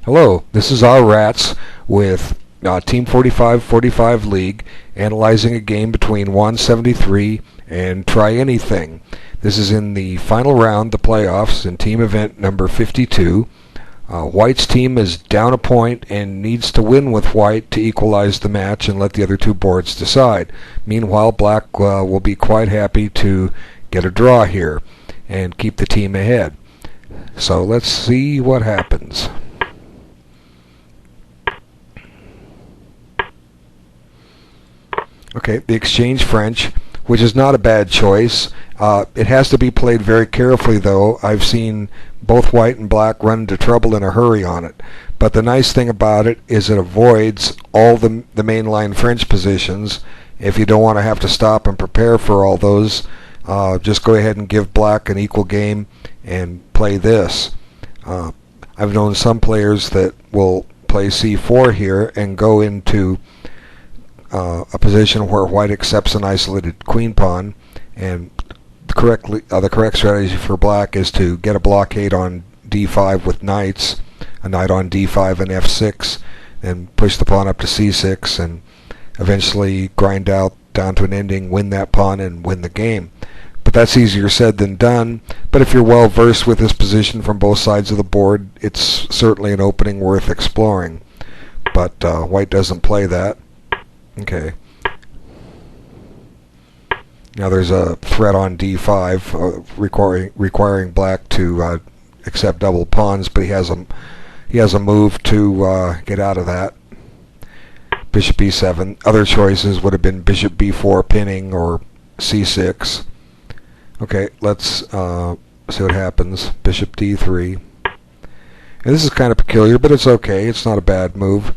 Hello, this is our Rats with Team 4545 League analyzing a game between 173 and Try Anything. This is in the final round, the playoffs, in team event number 52. White's team is down a point and needs to win with White to equalize the match and let the other two boards decide. Meanwhile, Black will be quite happy to get a draw here and keep the team ahead. So let's see what happens. Okay, the exchange French, which is not a bad choice. It has to be played very carefully, though. I've seen both White and Black run into trouble in a hurry on it. But the nice thing about it is it avoids all the mainline French positions. If you don't want to have to stop and prepare for all those, just go ahead and give Black an equal game and play this. I've known some players that will play c4 here and go into a position where White accepts an isolated queen pawn, and the correct strategy for Black is to get a blockade on d5 with knights, a knight on d5 and f6, and push the pawn up to c6, and eventually grind out down to an ending, win that pawn, and win the game. But that's easier said than done. But if you're well versed with this position from both sides of the board, it's certainly an opening worth exploring. But White doesn't play that. Okay. Now there's a threat on d5 requiring Black to accept double pawns, but he has a move to get out of that. Bishop b7. Other choices would have been bishop b4 pinning or c6. Okay, let's see what happens. Bishop d3. And this is kind of peculiar, but it's okay. It's not a bad move.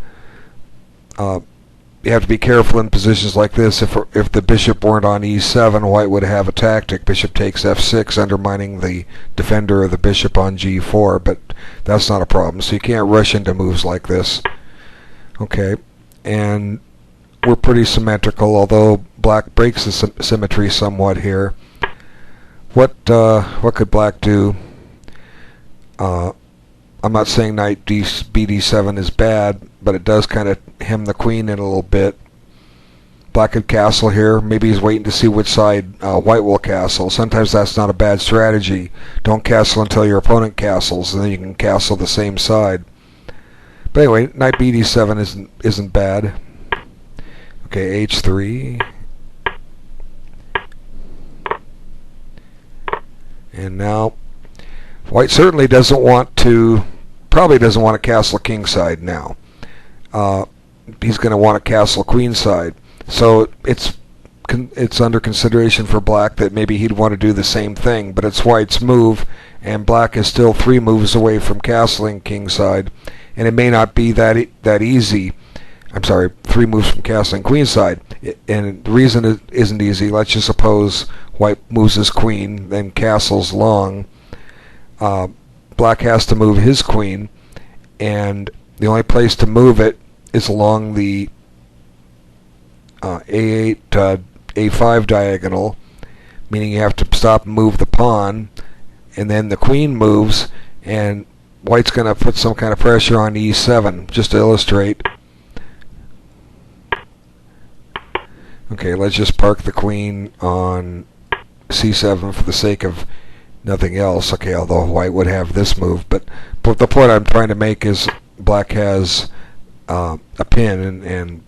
You have to be careful in positions like this. If the bishop weren't on e7, White would have a tactic. Bishop takes f6, undermining the defender of the bishop on g4, but that's not a problem. So you can't rush into moves like this. Okay, and we're pretty symmetrical, although Black breaks the symmetry somewhat here. What could Black do? I'm not saying knight bd7 is bad, but it does kind of hem the queen in a little bit. Black could castle here. Maybe he's waiting to see which side White will castle. Sometimes that's not a bad strategy. Don't castle until your opponent castles, and then you can castle the same side. But anyway, knight bd7 isn't bad. Okay, h3. And now White certainly probably doesn't want to castle kingside now. He's going to want to castle queenside. So it's under consideration for Black that maybe he'd want to do the same thing, but it's White's move, and Black is still 3 moves away from castling kingside, and it may not be that easy. I'm sorry, 3 moves from castling queenside. And the reason it isn't easy, let's just suppose White moves his queen, then castles long. Black has to move his queen, and the only place to move it is along the a8 a5 diagonal, meaning you have to stop and move the pawn, and then the queen moves, and White's going to put some kind of pressure on e7, just to illustrate. Okay, let's just park the queen on c7 for the sake of nothing else. Okay, although White would have this move, but the point I'm trying to make is Black has a pin,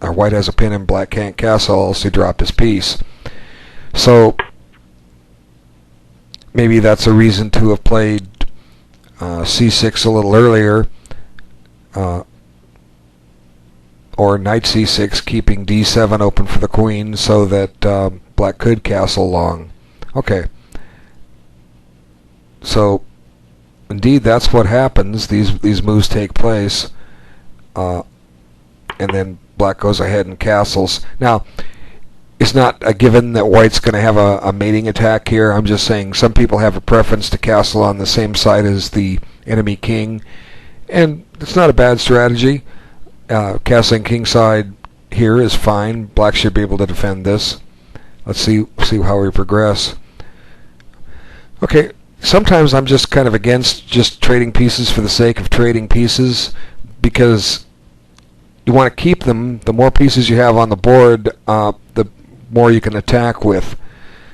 or White has a pin, and Black can't castle, else he dropped his piece. So maybe that's a reason to have played c6 a little earlier, or knight c6, keeping d7 open for the queen so that Black could castle long. Okay. So, indeed, that's what happens. These moves take place, and then Black goes ahead and castles. Now, it's not a given that White's going to have a mating attack here. I'm just saying some people have a preference to castle on the same side as the enemy king, and it's not a bad strategy. Castling kingside here is fine. Black should be able to defend this. Let's see how we progress. Okay. sometimes I'm just kind of against just trading pieces for the sake of trading pieces, because you want to keep them. The more pieces you have on the board, the more you can attack with.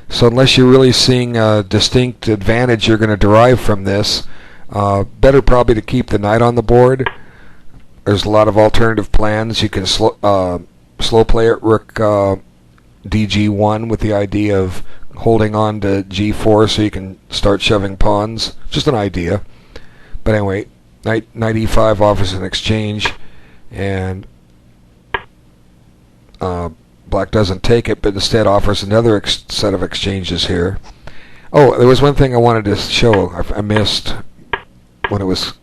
So unless you're really seeing a distinct advantage you're going to derive from this, better probably to keep the knight on the board. There's a lot of alternative plans. You can slow play at rook dg1 with the idea of holding on to g4 so you can start shoving pawns. Just an idea. But anyway, knight e5 offers an exchange, and black doesn't take it, but instead offers another set of exchanges here. Oh, there was one thing I wanted to show I missed when it was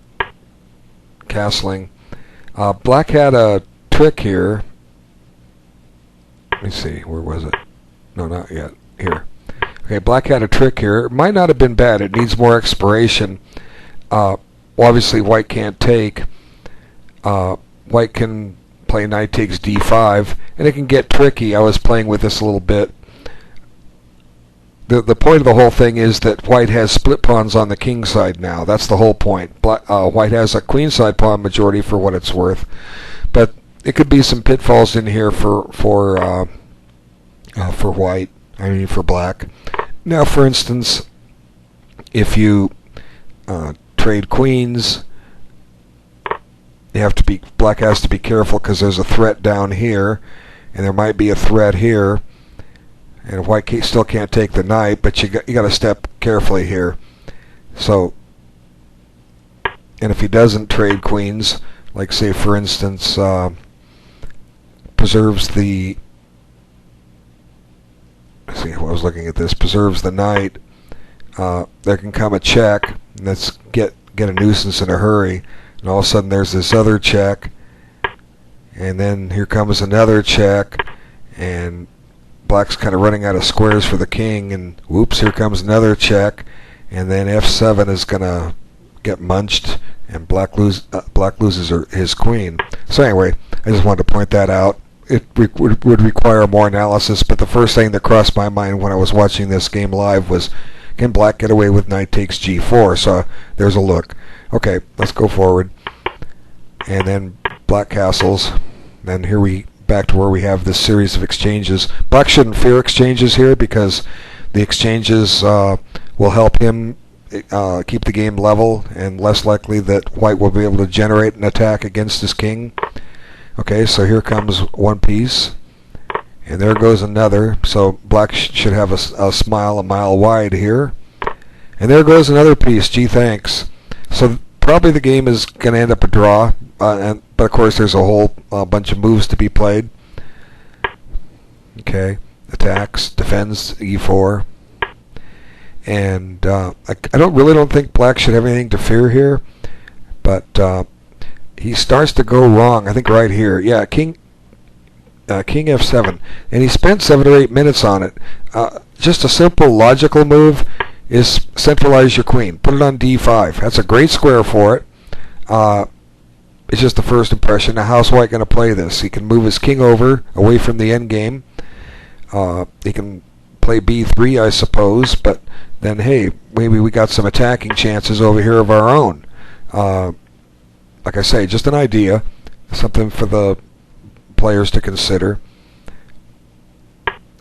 castling. Black had a trick here. Let me see, where was it? No, not yet. Here. Okay, black had a trick here. It might not have been bad. It needs more exploration. Well, obviously, white can't take. White can play knight takes d5, and it can get tricky. I was playing with this a little bit. The point of the whole thing is that white has split pawns on the king side now. That's the whole point. White has a queen side pawn majority for what it's worth, but it could be some pitfalls in here for white. I mean for black. Now, for instance, if you trade queens, black has to be careful because there's a threat down here, and there might be a threat here. And white still can't take the knight, but you got to step carefully here. So, and if he doesn't trade queens, like say for instance, preserves the. Let's see, I was looking at this. Preserves the knight. There can come a check, and let's get a nuisance in a hurry. And all of a sudden, there's this other check, and then here comes another check, and black's kind of running out of squares for the king, and whoops, here comes another check, and then f7 is going to get munched, and black loses his queen. So anyway, I just wanted to point that out. It would require more analysis, but the first thing that crossed my mind when I was watching this game live was, can black get away with knight takes g4? So there's a look. Okay, let's go forward. And then black castles, and here we back to where we have this series of exchanges. Black shouldn't fear exchanges here because the exchanges will help him keep the game level, and less likely that white will be able to generate an attack against his king. Okay, so here comes one piece, and there goes another. So black should have a smile a mile wide here. And there goes another piece. Gee, thanks. So probably the game is going to end up a draw, but of course there's a whole bunch of moves to be played. Okay, attacks, defends e4, and I really don't think black should have anything to fear here, but he starts to go wrong. I think right here, yeah, king f7, and he spent 7 or 8 minutes on it. Just a simple logical move is centralize your queen, put it on d5. That's a great square for it. It's just the first impression. Now, how's white going to play this? He can move his king over, away from the endgame. He can play b3, I suppose, but then, hey, maybe we got some attacking chances over here of our own. Like I say, just an idea, something for the players to consider.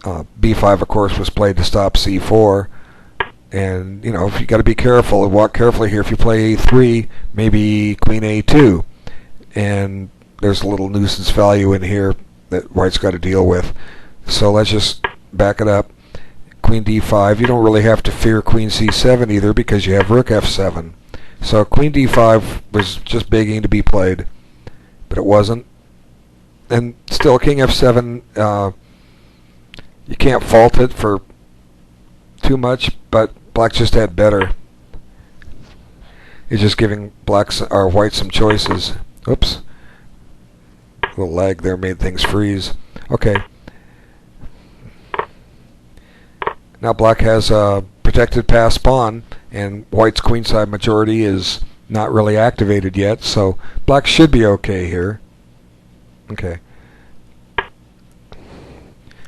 b5, of course, was played to stop c4. And, you know, if you got to be careful and walk carefully here. If you play a3, maybe queen a2. And there's a little nuisance value in here that white's got to deal with. So let's just back it up. Queen d5. You don't really have to fear queen c7 either because you have rook f7. So queen d5 was just begging to be played, but it wasn't. And still, king f7, you can't fault it for too much, but black just had better. It's just giving white some choices. Oops. A little lag there made things freeze. Okay. Now black has a protected pass pawn, and white's queenside majority is not really activated yet, so black should be okay here. Okay.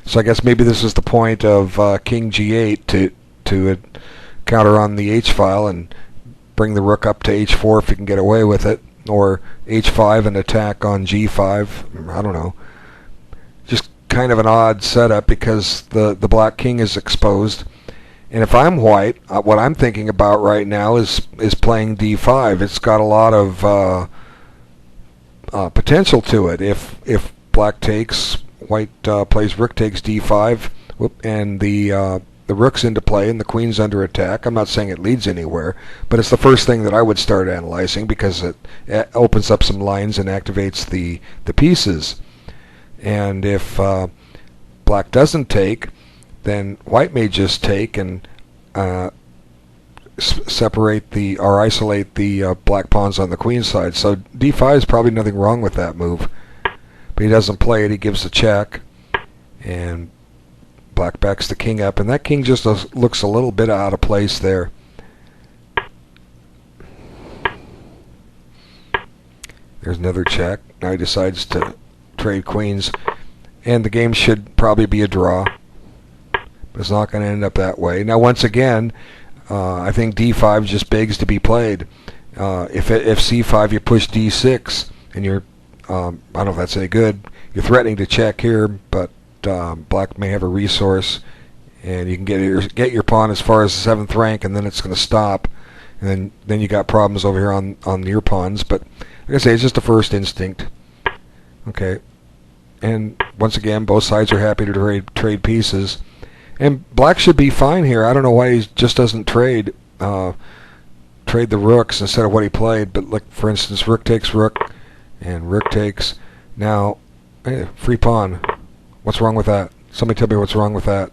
So I guess maybe this is the point of king g8 to counter on the h-file and bring the rook up to h4 if you can get away with it, or h5 and attack on g5. I don't know. Just kind of an odd setup because the black king is exposed. And if I'm white, what I'm thinking about right now is playing d5. It's got a lot of potential to it. If black takes, white plays rook takes d5, and the rook's into play and the queen's under attack. I'm not saying it leads anywhere, but it's the first thing that I would start analyzing because it opens up some lines and activates the pieces. And if black doesn't take, then white may just take and separate or isolate the black pawns on the queen's side. So d5 is probably nothing wrong with that move, but he doesn't play it. He gives a check, and black backs the king up, and that king just looks a little bit out of place there. There's another check. Now he decides to trade queens, and the game should probably be a draw. But it's not going to end up that way. Now, once again, I think d5 just begs to be played. If c5, you push d6, and you're, I don't know if that's any good. You're threatening to check here, but black may have a resource, and you can get your pawn as far as the 7th rank, and then it's going to stop, and then you got problems over here on your pawns. But like I say, it's just a first instinct. Okay, and once again, both sides are happy to trade pieces, and black should be fine here. I don't know why he just doesn't trade the rooks instead of what he played. But like, for instance, rook takes rook, and rook takes. Now, hey, free pawn. What's wrong with that? Somebody tell me what's wrong with that.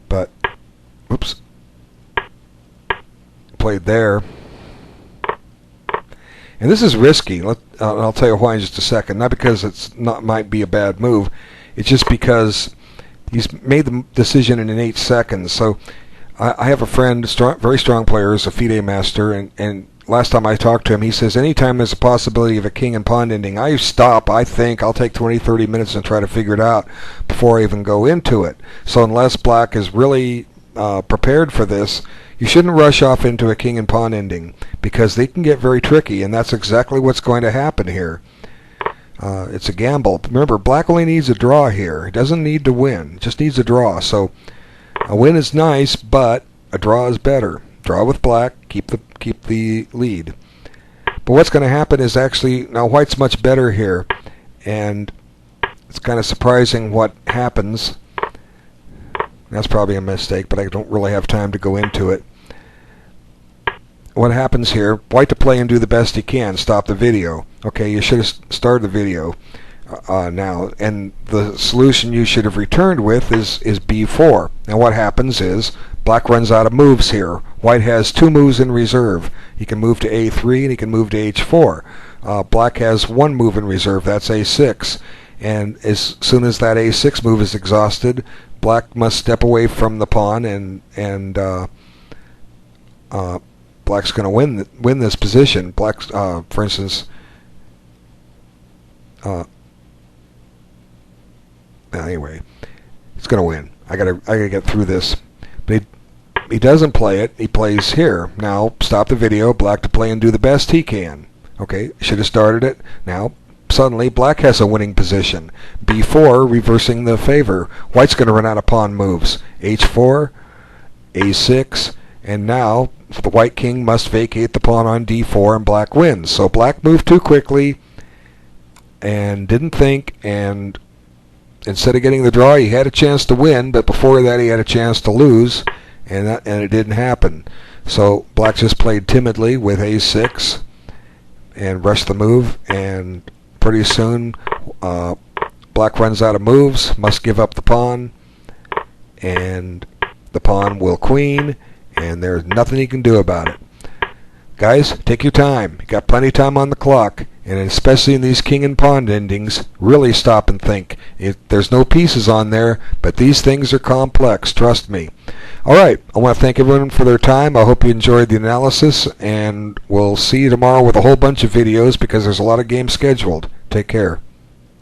But, whoops. Played there. And this is risky. I'll tell you why in just a second. Not because might be a bad move. It's just because he's made the decision in 8 seconds. So I have a friend, very strong player, is a FIDE master, and last time I talked to him, he says anytime there's a possibility of a king and pawn ending, I stop. I think I'll take 20-30 minutes and try to figure it out before I even go into it. So unless black is really prepared for this, you shouldn't rush off into a king and pawn ending, because they can get very tricky, and that's exactly what's going to happen here. It's a gamble. Remember, black only needs a draw here. He doesn't need to win. Just needs a draw. So a win is nice, but a draw is better. Draw with black, keep the lead. But what's going to happen is actually, now white's much better here, and it's kind of surprising what happens. That's probably a mistake, but I don't really have time to go into it. What happens here, white to play and do the best he can, stop the video. Okay, you should have started the video now, and the solution you should have returned with is b4. Now what happens is, black runs out of moves here. White has 2 moves in reserve. He can move to a3 and he can move to h4. Black has 1 move in reserve, that's a6. And as soon as that a6 move is exhausted, black must step away from the pawn, and black's going to win this position. Black's, for instance, anyway, he's going to win. I gotta get through this. But he doesn't play it. He plays here. Now, stop the video. Black to play and do the best he can. Okay, should have started it. Now, suddenly, black has a winning position. b4, reversing the favor. White's going to run out of pawn moves. h4, a6, and now the white king must vacate the pawn on d4, and black wins. So black moved too quickly and didn't think, and instead of getting the draw, he had a chance to win, but before that he had a chance to lose, and it didn't happen. So black just played timidly with a6 and rushed the move, and pretty soon black runs out of moves, must give up the pawn, and the pawn will queen, and there's nothing he can do about it. Guys, take your time. You got plenty of time on the clock, and especially in these king and pawn endings, really stop and think. There's no pieces on there, but these things are complex, trust me. Alright, I want to thank everyone for their time. I hope you enjoyed the analysis, and we'll see you tomorrow with a whole bunch of videos because there's a lot of games scheduled. Take care.